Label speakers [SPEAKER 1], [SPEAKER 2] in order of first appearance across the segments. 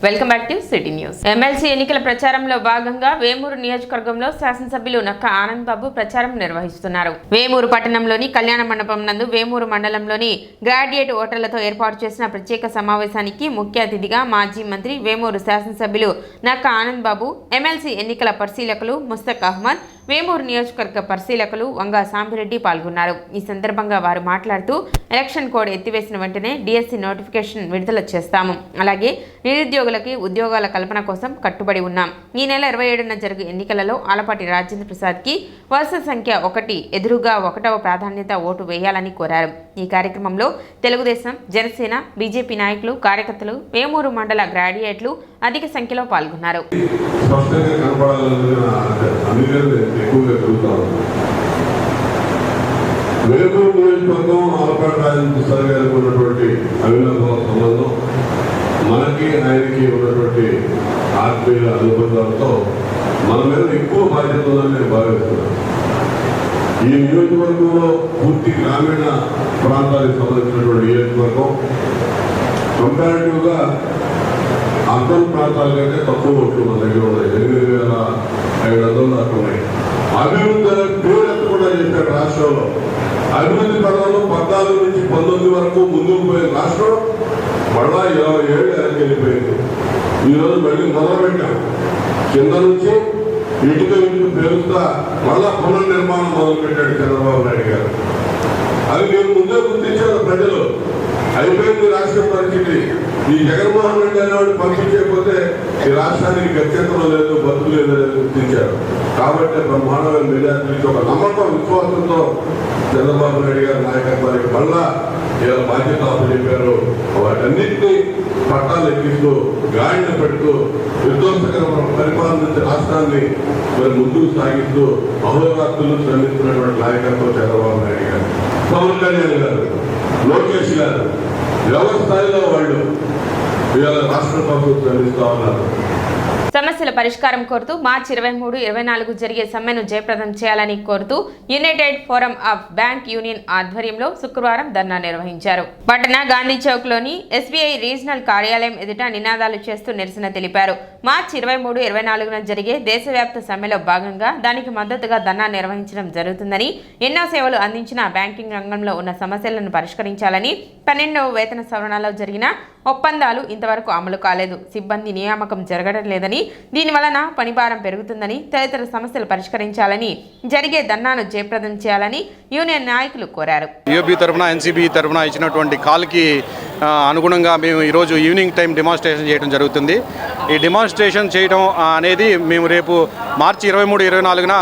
[SPEAKER 1] Welcome back to city news. MLC ఎన్నికల ప్రచారంలో భాగంగా వేమూరు నియోజకవర్గంలో శాసనసభ్యులు నక్క ఆనంద్ బాబు ప్రచారం నిర్వహిస్తున్నారు. వేమూరు పట్టణంలోని కళ్యాణ మండపం నందు వేమూరు మండలంలోని గ్రాడ్యుయేట్ ఓటర్లతో ఏర్పాటు చేసిన ప్రత్యేక సమావేశానికి ముఖ్య అతిథిగా మాజీ మంత్రి వేమూరు శాసనసభ్యులు నక్క ఆనంద్ బాబు, ఎమ్మెల్సీ ఎన్నికల పరిశీలకులు ముస్తక్ అహ్మద్, వేమూరు నియోజకవర్గ పరిశీలకులు వంగా సాంబిరెడ్డి పాల్గొన్నారు. ఈ సందర్భంగా వారు మాట్లాడుతూ ఎలక్షన్ కోడ్ ఎత్తివేసిన వెంటనే డిఎస్సి నోటిఫికేషన్ విడుదల చేస్తాము, అలాగే నిరుద్యోగులకి ఉద్యోగాల కల్పన కోసం కట్టుబడి ఉన్నాం. ఈ నెల 27న జరుగు ఎన్నికలలో ఆలపాటి రాజేంద్ర ప్రసాద్కి వరుస సంఖ్య 1 ఎదురుగా 1వ ప్రాధాన్యత ఓటు వేయాలని కోరారు. ఈ కార్యక్రమంలో తెలుగుదేశం, జనసేన, బీజేపీ నాయకులు, కార్యకర్తలు, వేమూరు మండల గ్రాడ్యుయేట్లు అధిక సంఖ్యలో పాల్గొన్నారు.
[SPEAKER 2] వేమూరు నియోజకవర్గం ఆలపాటి రాజేంద్ర ప్రసాద్ గారికి ఉన్నటువంటి అవినాభావ సంబంధం, మనకి ఆయనకి ఉన్నటువంటి ఆత్మీయ అనుబంధాలతో మన మీద ఎక్కువ బాధ్యత ఉందని నేను భావిస్తున్నాను. ఈ నియోజకవర్గంలో పూర్తి గ్రామీణ ప్రాంతానికి సంబంధించినటువంటి నియోజకవర్గం కంపారిటివ్గా అర్బన్ ప్రాంతాల కంటే తక్కువ ఓట్లు మన దగ్గర ఉన్నాయి. 8,500 దాకా ఉన్నాయి. అభివృద్ధి పేరెత్తకుండా చేశాడు రాష్ట్రంలో. అభివృద్ధి పదంలో 14 నుంచి 19 వరకు ముందుకు పోయిన రాష్ట్రం మళ్ళా 27 వెనక్కి వెళ్ళిపోయింది. ఈరోజు మళ్ళీ మొదలు పెట్టాం. కింద నుంచి ఇంటికి పేరుస్తా మళ్ళా పునర్నిర్మాణం మొదలు పెట్టాడు చంద్రబాబు నాయుడు గారు. అది నేను ముందే గుర్తించారు ప్రజలు. అయిపోయింది రాష్ట్ర పరిస్థితి. ఈ జగన్మోహన్ రెడ్డి అనేవాడు పంపించకపోతే ఈ రాష్ట్రానికి గత్యంతరం లేదు, బతుకు లేదని గుర్తించారు. కాబట్టి బ్రహ్మాండమైన మెజార్టీకి ఒక నమ్మకం, విశ్వాసంతో చంద్రబాబు నాయుడు గారి నాయకత్వానికి మళ్ళా ఇలా బాధ్యత అప్పచెప్పారు. వాటన్నింటినీ పట్టాలు ఎక్కిస్తూ గాడిని పెడుతూ విధ్వంసకర పరిపాలన రాష్ట్రాన్ని మరి ముందుకు సాగిస్తూ అహోరాత్రులు శ్రమిస్తున్నటువంటి నాయకత్వం చంద్రబాబు నాయుడు గారు, పవన్ కళ్యాణ్ గారు, లోకేష్ గారు ఎవరి స్థాయిలో వాళ్ళు ఇవాళ రాష్ట్ర ప్రభుత్వం శ్రమిస్తా ఉన్నారు.
[SPEAKER 1] సమస్యల పరిష్కారం కోరుతూ మార్చి 23, 24 జరిగే సమ్మెను జయప్రదం చేయాలని కోరుతూ United forum of bank union ఆధ్వర్యంలో శుక్రవారం ధర్నా నిర్వహించారు. పట్టణ గాంధీ చౌక్ లోని ఎస్బీఐ రీజనల్ కార్యాలయం ఎదుట నినాదాలు చేస్తూ నిరసన తెలిపారు. మార్చి 23, 24న జరిగే దేశవ్యాప్త సమ్మెలో భాగంగా దానికి మద్దతుగా ధర్నా నిర్వహించడం జరుగుతుందని, ఎన్నో సేవలు అందించిన బ్యాంకింగ్ రంగంలో ఉన్న సమస్యలను పరిష్కరించాలని, 12వ వేతన సవరణలో జరిగిన ఒప్పందాలు ఇంతవరకు అమలు కాలేదు, సిబ్బంది నియామకం జరగడం లేదని, దీనివలన పనిభారం పెరుగుతుందని, తదితర సమస్యలు పరిష్కరించాలని, జరిగే ధర్నాను జయప్రదం చేయాలని యూనియన్ నాయకులు కోరారు.
[SPEAKER 3] యూబీ తరఫున, ఎన్సీబీ తరఫున ఇచ్చినటువంటి కాల్కి అనుగుణంగా మేము ఈరోజు ఈవినింగ్ టైం డెమాన్స్ట్రేషన్ చేయడం జరుగుతుంది. ఈ డెమాన్స్ట్రేషన్ చేయడం అనేది మేము రేపు మార్చి 23, 24న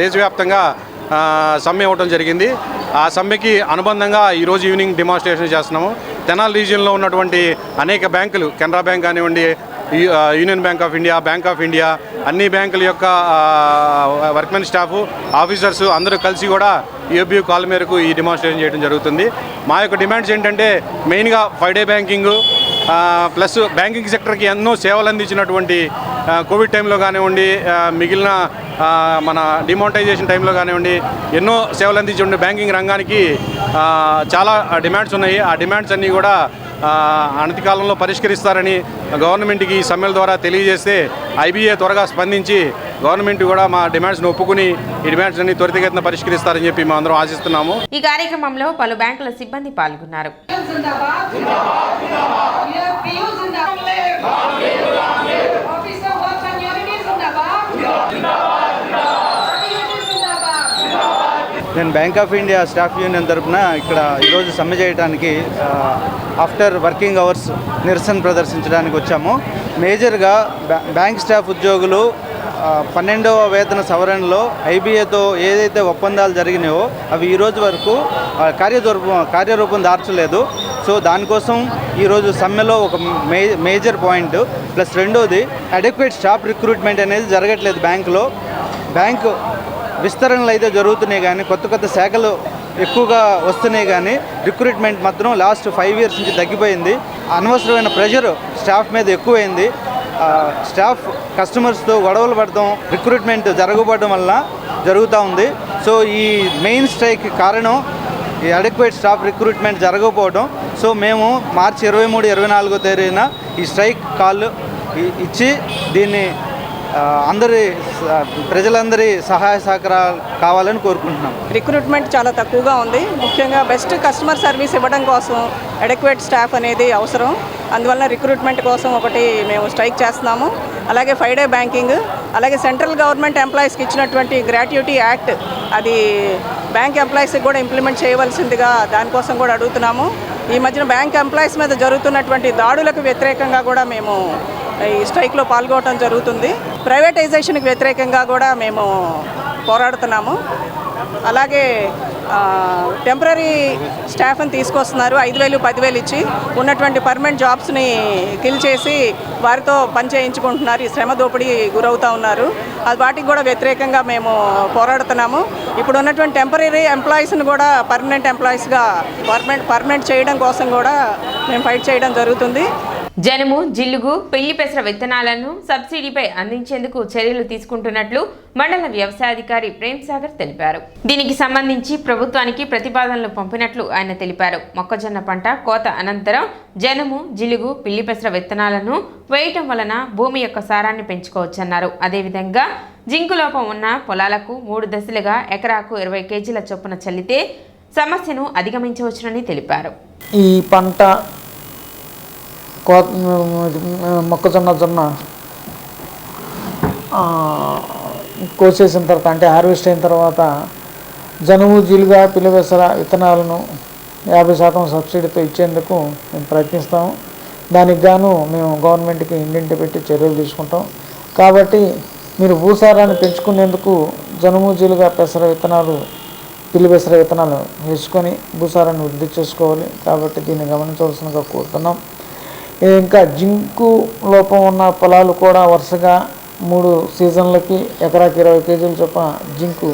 [SPEAKER 3] దేశవ్యాప్తంగా సమ్మె ఇవ్వడం జరిగింది. ఆ సమ్మెకి అనుబంధంగా ఈరోజు ఈవినింగ్ డెమాన్స్ట్రేషన్ చేస్తున్నాము. తెనాలి రీజియన్లో ఉన్నటువంటి అనేక బ్యాంకులు, కెనరా బ్యాంక్ కానివ్వండి, union bank of India, bank of India, అన్ని బ్యాంకుల యొక్క వర్క్మెన్ స్టాఫ్, ఆఫీసర్స్ అందరూ కలిసి కూడా యూబీయూ కాల్ మేరకు ఈ డెమాన్స్ట్రేషన్ చేయడం జరుగుతుంది. మా యొక్క డిమాండ్స్ ఏంటంటే మెయిన్గా 5 డే బ్యాంకింగ్ ప్లస్ బ్యాంకింగ్ సెక్టర్కి ఎన్నో సేవలు అందించినటువంటి కోవిడ్ టైంలో కానివ్వండి, మిగిలిన మన డిమానిటైజేషన్ టైంలో కానివ్వండి, ఎన్నో సేవలు అందించే బ్యాంకింగ్ రంగానికి చాలా డిమాండ్స్ ఉన్నాయి. ఆ డిమాండ్స్ అన్నీ కూడా అనతి కాలంలో పరిష్కరిస్తారని గవర్నమెంట్కి ఈ సమ్మెల ద్వారా తెలియజేస్తే ఐబీఏ త్వరగా స్పందించి గవర్నమెంట్ కూడా మా డిమాండ్స్ను ఒప్పుకుని ఈ డిమాండ్స్ అన్ని త్వరితగతిన పరిష్కరిస్తారని చెప్పి మేము అందరం ఆశిస్తున్నాము.
[SPEAKER 1] ఈ కార్యక్రమంలో పలు బ్యాంకుల సిబ్బంది పాల్గొన్నారు.
[SPEAKER 4] నేను bank of India staff union తరఫున ఇక్కడ ఈరోజు సమ్మె చేయడానికి ఆఫ్టర్ వర్కింగ్ అవర్స్ నిరసన ప్రదర్శించడానికి వచ్చాము. మేజర్గా బ్యాంక్ స్టాఫ్ ఉద్యోగులు 12వ వేతన సవరణలో ఐబీఏతో ఏదైతే ఒప్పందాలు జరిగినాయో అవి ఈరోజు వరకు కార్యరూపం దాల్చలేదు. సో దానికోసం ఈరోజు సమ్మెలో ఒక మేజర్ పాయింట్. ప్లస్ రెండోది అడెక్వేట్ స్టాఫ్ రిక్రూట్మెంట్ అనేది జరగట్లేదు. బ్యాంకు విస్తరణలు అయితే జరుగుతున్నాయి కానీ కొత్త శాఖలు ఎక్కువగా వస్తున్నాయి కానీ రిక్రూట్మెంట్ మాత్రం లాస్ట్ 5 years నుంచి తగ్గిపోయింది. అనవసరమైన ప్రెషర్ స్టాఫ్ మీద ఎక్కువైంది. స్టాఫ్ కస్టమర్స్తో గొడవలు పడటం, రిక్రూట్మెంట్ జరగకపోవడం వల్ల జరుగుతూ ఉంది. సో ఈ మెయిన్ స్ట్రైక్ కారణం ఈ అడెక్వేట్ స్టాఫ్ రిక్రూట్మెంట్ జరగకపోవడం. సో మేము మార్చి 23, 24 తేదీన ఈ స్ట్రైక్ కాల్ ఇచ్చి దీన్ని ప్రజలందరి సహాయ సహకారాలు కావాలని కోరుకుంటున్నాం.
[SPEAKER 5] రిక్రూట్మెంట్ చాలా తక్కువగా ఉంది. ముఖ్యంగా బెస్ట్ కస్టమర్ సర్వీస్ ఇవ్వడం కోసం అడెక్వేట్ స్టాఫ్ అనేది అవసరం. అందువల్ల రిక్రూట్మెంట్ కోసం ఒకటి మేము స్ట్రైక్ చేస్తున్నాము. అలాగే 5 డే బ్యాంకింగ్, అలాగే సెంట్రల్ గవర్నమెంట్ ఎంప్లాయీస్కి ఇచ్చినటువంటి గ్రాట్యుటీ యాక్ట్ అది బ్యాంక్ ఎంప్లాయీస్కి కూడా ఇంప్లిమెంట్ చేయవలసిందిగా దానికోసం కూడా అడుగుతున్నాము. ఈ మధ్యన బ్యాంక్ ఎంప్లాయీస్ మీద జరుగుతున్నటువంటి దాడులకు వ్యతిరేకంగా కూడా మేము ఈ స్ట్రైక్లో పాల్గొనడం జరుగుతుంది. ప్రైవేటైజేషన్కి వ్యతిరేకంగా కూడా మేము పోరాడుతున్నాము. అలాగే టెంపరీ స్టాఫ్ని తీసుకొస్తున్నారు. 5,000, 10,000 ఇచ్చి ఉన్నటువంటి పర్మనెంట్ జాబ్స్ని కిల్ చేసి వారితో పని చేయించుకుంటున్నారు. ఈ శ్రమ దోపిడీ గురవుతూ ఉన్నారు. అది వాటికి కూడా వ్యతిరేకంగా మేము పోరాడుతున్నాము. ఇప్పుడు ఉన్నటువంటి టెంపరీ ఎంప్లాయీస్ని కూడా పర్మనెంట్ ఎంప్లాయీస్గా పర్మనెంట్ చేయడం కోసం కూడా మేము ఫైట్ చేయడం జరుగుతుంది.
[SPEAKER 1] జనుము, జిల్లుగు, పెళ్లి పెసర విత్తనాలను సబ్సిడీపై అందించేందుకు చర్యలు తీసుకుంటున్నట్లు మండల వ్యవసాయాధికారి ప్రేమ్ సాగర్ తెలిపారు. దీనికి సంబంధించి ప్రభుత్వానికి ప్రతిపాదనలు పంపినట్లు ఆయన తెలిపారు. మొక్కజొన్న పంట కోత అనంతరం జనుము, జిలుగు, పిల్లి పెసర విత్తనాలను వేయటం వలన భూమి యొక్క సారాన్ని పెంచుకోవచ్చన్నారు. అదేవిధంగా జింకు లోపం ఉన్న పొలాలకు 3 దశలుగా ఎకరాకు 20 కేజీల చొప్పున చల్లితే సమస్యను అధిగమించవచ్చునని తెలిపారు.
[SPEAKER 6] ఈ పంట మొక్కజొన్న కోసేసిన తర్వాత అంటే హార్వెస్ట్ అయిన తర్వాత జనుము, జీలుగా, పిల్లపెసర విత్తనాలను 50% సబ్సిడీతో ఇచ్చేందుకు మేము ప్రయత్నిస్తాము. దానికి గాను మేము గవర్నమెంట్కి ఇంటింటి పెట్టి చర్యలు తీసుకుంటాం. కాబట్టి మీరు భూసారాన్ని పెంచుకునేందుకు జనుము, జీలుగా, పెసర విత్తనాలు, పిల్లిపెసర విత్తనాలు వేసుకొని భూసారాన్ని వృద్ధి చేసుకోవాలి. కాబట్టి దీన్ని గమనించవలసిందిగా కోరుతున్నాం. ఇంకా జింకు లోపం ఉన్న పొలాలు కూడా వరుసగా 3 సీజన్లకి ఎకరాకి 20 కేజీల చొప్పున జింకు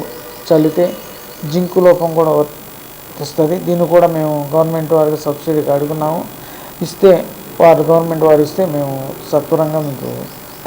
[SPEAKER 6] చల్లితే జింకు లోపం కూడా వస్తుంది. దీన్ని కూడా మేము గవర్నమెంట్ వారికి సబ్సిడీకి అడుగున్నాము. ఇస్తే గవర్నమెంట్ వారు ఇస్తే మేము సత్వరంగా మీకు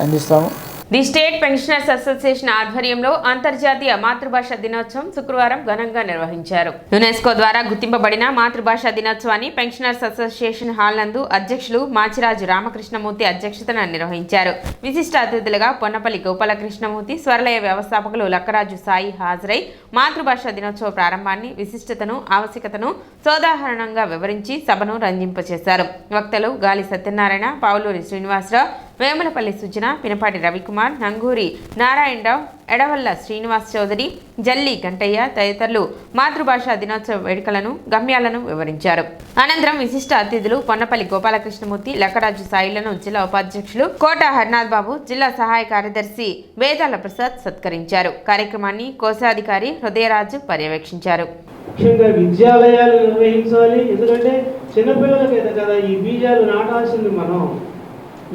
[SPEAKER 6] అందిస్తాము.
[SPEAKER 1] ది స్టేట్ పెన్షనర్స్ అసోసియేషన్ ఆధ్వర్యంలో అంతర్జాతీయ మాతృభాష దినోత్సవం శుక్రవారం ఘనంగా నిర్వహించారు. యునెస్కో ద్వారా గుర్తింపబడిన మాతృభాష దినోత్సవాన్ని పెన్షనర్స్ అసోసియేషన్ హాల్ నందు అధ్యక్షులు మాచిరాజు రామకృష్ణమూర్తి అధ్యక్షతన నిర్వహించారు. విశిష్ట అతిథులుగా పొన్నపల్లి గోపాలకృష్ణమూర్తి, స్వరలయ వ్యవస్థాపకులు లక్కరాజు సాయి హాజరై మాతృభాష దినోత్సవ ప్రారంభాన్ని, విశిష్టతను, ఆవశ్యకతను సోదాహరణంగా వివరించి సభను రంజింపచేశారు. వక్తలు గాలి సత్యనారాయణ, పావులూరి శ్రీనివాసరావు, వేములపల్లి సుజన, పినపాటి రవికుమార్, నంగూరి నారాయణరావు, ఎడవల్ల శ్రీనివాస్ చౌదరి, జల్లి గంటయ్య తదితరులు మాతృభాషా దినోత్సవ వేడుకలను, గమ్యాలను వివరించారు. అనంతరం విశిష్ట అతిథులు పొన్నపల్లి గోపాలకృష్ణమూర్తి, లక్కరాజు సాయిలను జిల్లా ఉపాధ్యక్షులు కోట హరినాథ్ బాబు, జిల్లా సహాయ కార్యదర్శి వేదాల ప్రసాద్ సత్కరించారు. కార్యక్రమాన్ని కోశాధికారి హృదయరాజు పర్యవేక్షించారు.
[SPEAKER 7] ముఖ్యంగా విద్యాలయాలు నిర్వహించాలి. ఎందుకంటే చిన్నపిల్లలకి కదా ఈ బీజాలు నాటాల్సింది మనం.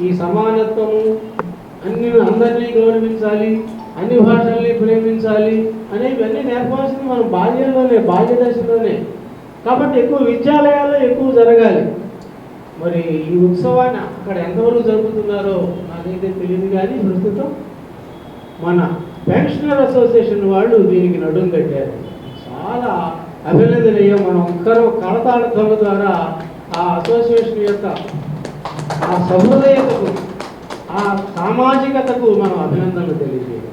[SPEAKER 7] ఈ సమానత్వము, అందరినీ గౌరవించాలి, అన్ని భాషల్ని ప్రేమించాలి అనేవన్నీ నేర్పాల్సింది మనం బాల్య దశలోనే. కాబట్టి ఎక్కువ విద్యాలయాల్లో ఎక్కువ జరగాలి. మరి ఈ ఉత్సవాన్ని అక్కడ ఎంతవరకు జరుపుతున్నారో నాకైతే తెలియదు. కానీ ప్రస్తుతం మన పెన్షనర్ అసోసియేషన్ వాళ్ళు దీనికి నడుం కట్టారు. చాలా అభినందనీయం. మనం ఒక్కరో కళతాళ ద్వారా ఆ అసోసియేషన్ యొక్క ఆ సహృదయతకు, ఆ సామాజికతకు మనం అభినందనలు తెలియజేయాలి.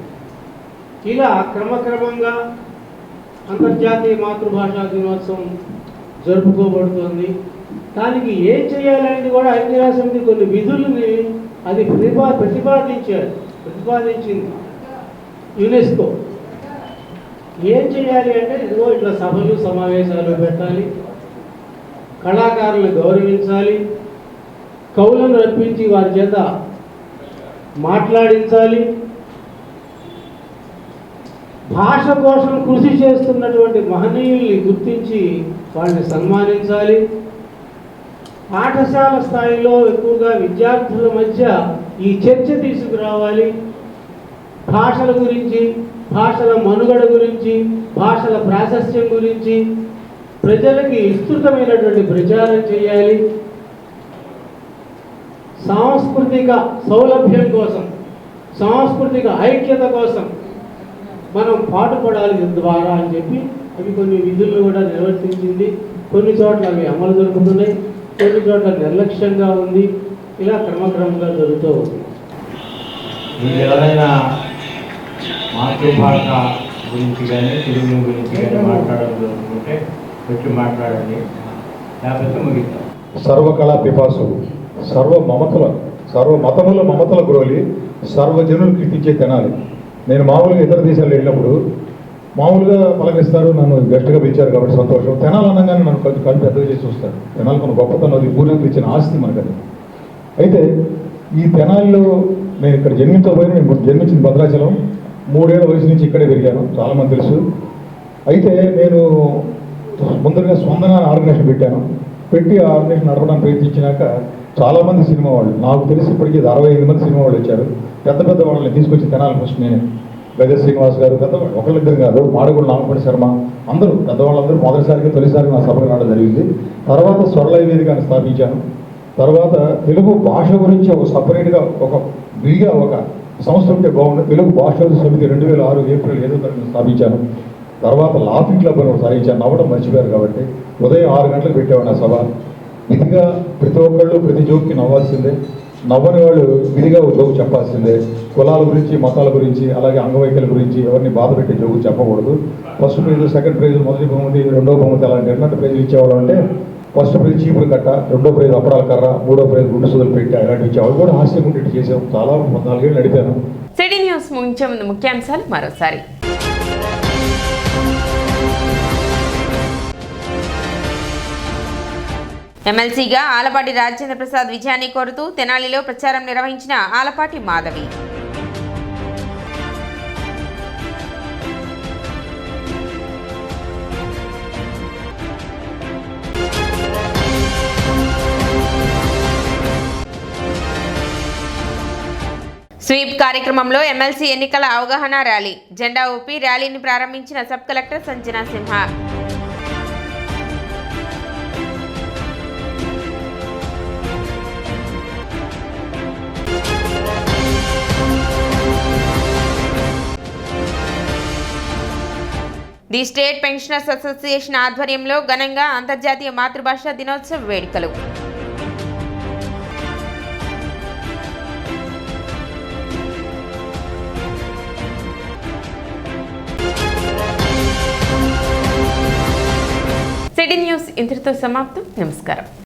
[SPEAKER 7] ఇలా క్రమక్రమంగా అంతర్జాతీయ మాతృభాషా దినోత్సవం జరుపుకోబడుతుంది. దానికి ఏం చేయాలనేది కూడా ఐక్యరాజ్య సమితి కొన్ని విధులని అది ప్రతిపాదించింది యునెస్కో. ఏం చేయాలి అంటే ఇదిగో ఇట్లా సభలు సమావేశాలు పెట్టాలి, కళాకారులను గౌరవించాలి, కవులను రప్పించి వారి చేత మాట్లాడించాలి, భాష కోసం కృషి చేస్తున్నటువంటి మహనీయుల్ని గుర్తించి వాళ్ళని సన్మానించాలి. పాఠశాల స్థాయిలో ఎక్కువగా విద్యార్థుల మధ్య ఈ చర్చ తీసుకురావాలి. భాషల గురించి, భాషల మనుగడ గురించి, భాషల ప్రాశస్త్యం గురించి ప్రజలకి విస్తృతమైనటువంటి ప్రచారం చేయాలి. సాంస్కృతిక సౌలభ్యం కోసం, సాంస్కృతిక ఐక్యత కోసం మనం పాటుపడాలి ద్వారా అని చెప్పి అవి కొన్ని విధులను కూడా నిర్వర్తించింది. కొన్ని చోట్ల అవి అమలు జరుపుతున్నాయి, కొన్ని చోట్ల నిర్లక్ష్యంగా ఉంది. ఇలా క్రమక్రమంగా జరుగుతూ ఉంది.
[SPEAKER 8] మీరు ఎవరైనా మాతృభాష గురించి కానీ తెలుగు గురించి కానీ మాట్లాడాలనుకుంటే వచ్చి మాట్లాడండి, లేకపోతే ముగిస్తాం.
[SPEAKER 9] సర్వకళా పిపాసు సర్వ మతముల మమతల గ్రోలి సర్వజనులు కీర్తించే తెనాలి. నేను మామూలుగా ఇతర దేశాలు వెళ్ళినప్పుడు మామూలుగా పలకరిస్తారు, నన్ను గట్టిగా పిలిచారు కాబట్టి సంతోషం. తెనాలి అనగానే నన్ను కొంచెం కళ్ళు పెద్దగా చేసి చూస్తారు. తెనాలి మన గొప్పతనం, అది పూర్ణంగా ఇచ్చిన ఆస్తి మనకది. అయితే ఈ తెనాలిలో నేను ఇక్కడ జన్మించబోయిన, నేను జన్మించిన భద్రాచలం, 3 ఏళ్ల వయసు నుంచి ఇక్కడే పెరిగాను, చాలామంది తెలుసు. అయితే నేను ముందరగా స్పందన ఆర్గనైజేషన్ పెట్టి ఆ ఆర్గనైజేషన్ నడపడానికి ప్రయత్నించినాక చాలామంది సినిమా వాళ్ళు, నాకు తెలిసి ఇప్పటికీ 65 మంది సినిమా వాళ్ళు వచ్చారు. పెద్ద వాళ్ళని తీసుకొచ్చి తెనాలి ఫస్ట్ నేనే, గజ శ్రీనివాస్ గారు పెద్దవాళ్ళు, ఒకళ్ళిద్దరు కాదు, మాడుగుడు నాగపడి శర్మ, అందరూ తొలిసారిగా నా సభకు రావడం జరిగింది. తర్వాత స్వర్లయ వేదికను స్థాపించాను. తర్వాత తెలుగు భాష గురించి ఒక సపరేట్గా ఒక సంస్థ ఉంటే బాగుంది. తెలుగు భాషా సమితి 2006 ఏప్రిల్ 5వ తారీఖున స్థాపించాను. తర్వాత లాఫింగ్ క్లబ్ అని స్థాపించాను. నవ్వడం మర్చిపోయారు కాబట్టి ఉదయం 6 గంటలకు పెట్టేవాడు ఆ సభ. విధిగా ప్రతి ఒక్కళ్ళు ప్రతి జోక్కి నవ్వాల్సిందే, నవ్వని వాళ్ళు విధిగా జోకు చెప్పాల్సిందే. కులాల గురించి, మతాల గురించి, అలాగే అంగవైకల్యం గురించి ఎవరిని బాధ పెట్టే జోకు చెప్పకూడదు. ఫస్ట్ ప్రైజ్, సెకండ్ ప్రైజ్, మొదటి బహుమతి, రెండో బహుమతి, అలాంటి ఎట్లాంటి ప్రైజులు ఇచ్చేవాళ్ళు అంటే ఫస్ట్ ప్రైజ్ చీపురు కట్ట, రెండో ప్రైజ్ అప్పడాల కర్ర, మూడో ప్రైజ్ గుండు సుదులు పెట్టి అలాంటి ఇచ్చేవాళ్ళు. కూడా హాస్యం ఉండేట్టు చేసాం. చాలా 14 ఏళ్ళు నడిపాను.
[SPEAKER 1] సిటీ న్యూస్ ముగించే ముందు ముఖ్యాంశాలు మరోసారి. ఎమ్మెల్సీగా ఆలపాటి రాజేంద్ర ప్రసాద్ విజయాన్ని కోరుతూ తెనాలిలో ప్రచారం నిర్వహించిన ఆలపాటి మాధవి. స్వీప్ కార్యక్రమంలో ఎమ్మెల్సీ ఎన్నికల అవగాహన ర్యాలీ, జెండా ఊపి ర్యాలీని ప్రారంభించిన sub collector Sanjana Simha. The state pensioners association ఆధ్వర్యంలో ఘనంగా అంతర్జాతీయ మాతృభాషా దినోత్సవ వేడుకలు. సిటీ న్యూస్ ఇంతటితో సమాప్తం. నమస్కారం.